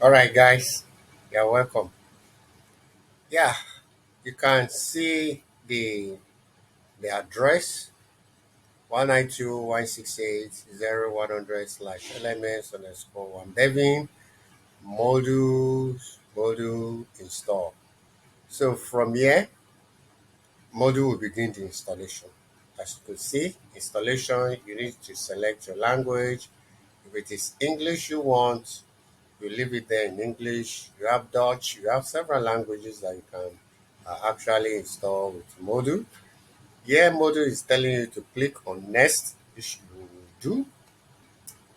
All right, guys. You're welcome. Yeah, you can see the address 192.168.0.100/elements_1 Devin module install. So from here, module will begin the installation. As you can see, installation, you need to select your language. If it is English you want, you leave it there in English. You have Dutch, you have several languages that you can actually install with Moodle. Here, Moodle is telling you to click on Next, which you will do.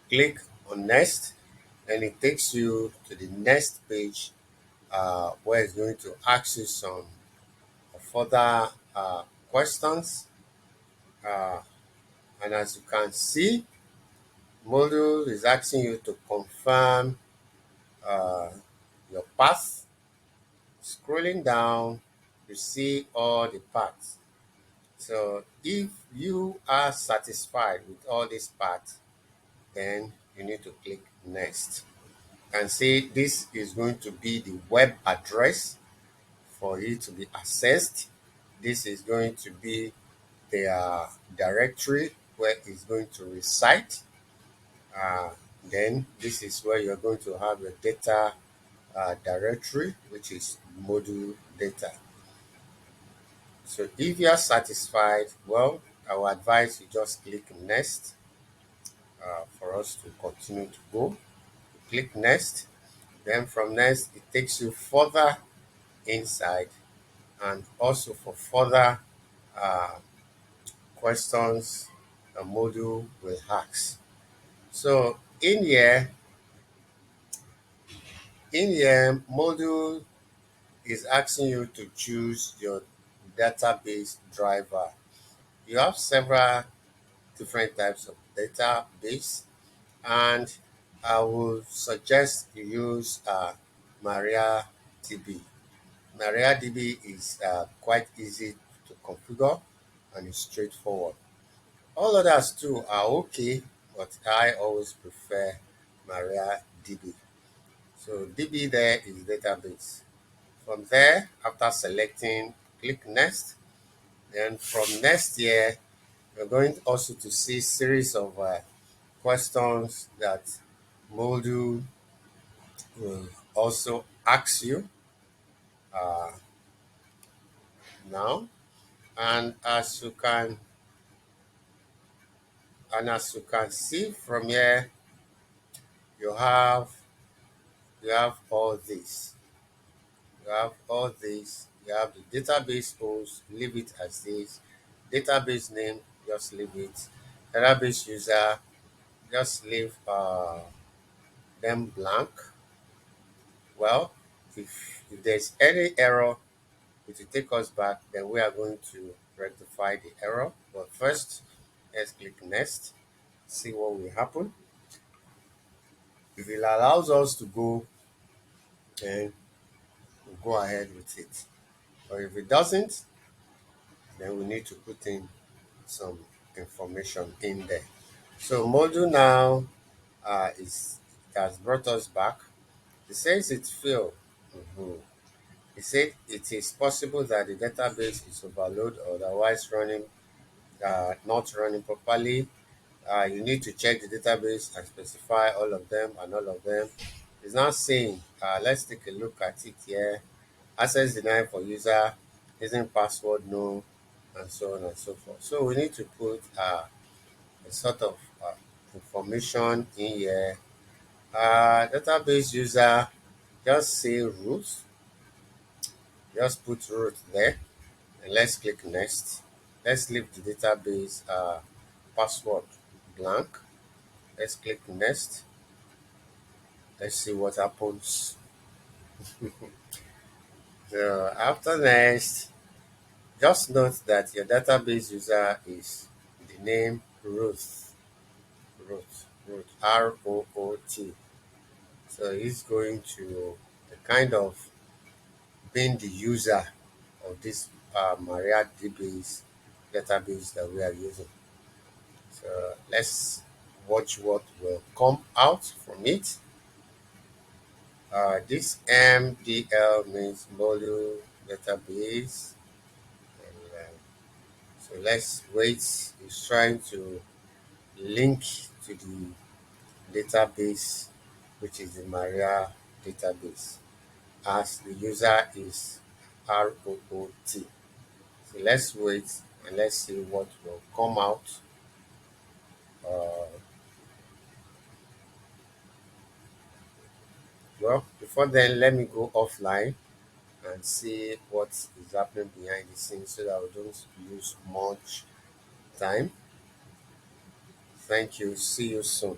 Click on Next, and it takes you to the next page where it's going to ask you some further questions. Uh, and as you can see, Moodle is asking you to confirm uh, your path. Scrolling down, you see all the parts. So if you are satisfied with all these parts, then you need to click next. And see, this is going to be the web address for it to be accessed. This is going to be the directory where it's going to reside. Uh, then this is where you're going to have your data directory, which is module data. So if you are satisfied, well, I will advise you just click next for us to continue to go. Click next. Then from next, it takes you further inside and also for further uh, questions the module will ask. So in here, module is asking you to choose your database driver. You have several different types of database, and I would suggest you use MariaDB. MariaDB is quite easy to configure and is straightforward. All others too are okay, but I always prefer MariaDB. So DB there is database. From there, after selecting, click next. Then from next here, you're going also to see series of questions that Moodle will also ask you uh, now. And as you can see from here, you have you have all this. You have all this. You have the database host, leave it as this. Database name, just leave it. Database user, just leave them blank. Well, if there's any error, it will take us back, then we are going to rectify the error. But first, let's click next, see what will happen. If it allows us to go, then we'll go ahead with it. But if it doesn't, then we need to put in some information in there. So module now it has brought us back. It says it failed. Mhm. It said it is possible that the database is overloaded or otherwise running not running properly. You need to check the database and specify all of them and all of them. It's now saying, let's take a look at it here. Access denied for user, using password no, and so on and so forth. So we need to put a sort of information in here. Database user, just say root, just put root there, and let's click next. Let's leave the database password blank. Let's click next. Let's see what happens. So after next, just note that your database user is the name Ruth. Ruth, Root. So he's going to the kind of being the user of this MariaDB database that we are using. So let's watch what will come out from it. This MDL means module database. And, so let's wait. It's trying to link to the database, which is the Maria database, as the user is ROOT. So let's wait and let's see what will come out. Uh, well, before then, let me go offline and see what is happening behind the scenes so that we don't lose much time. Thank you. See you soon.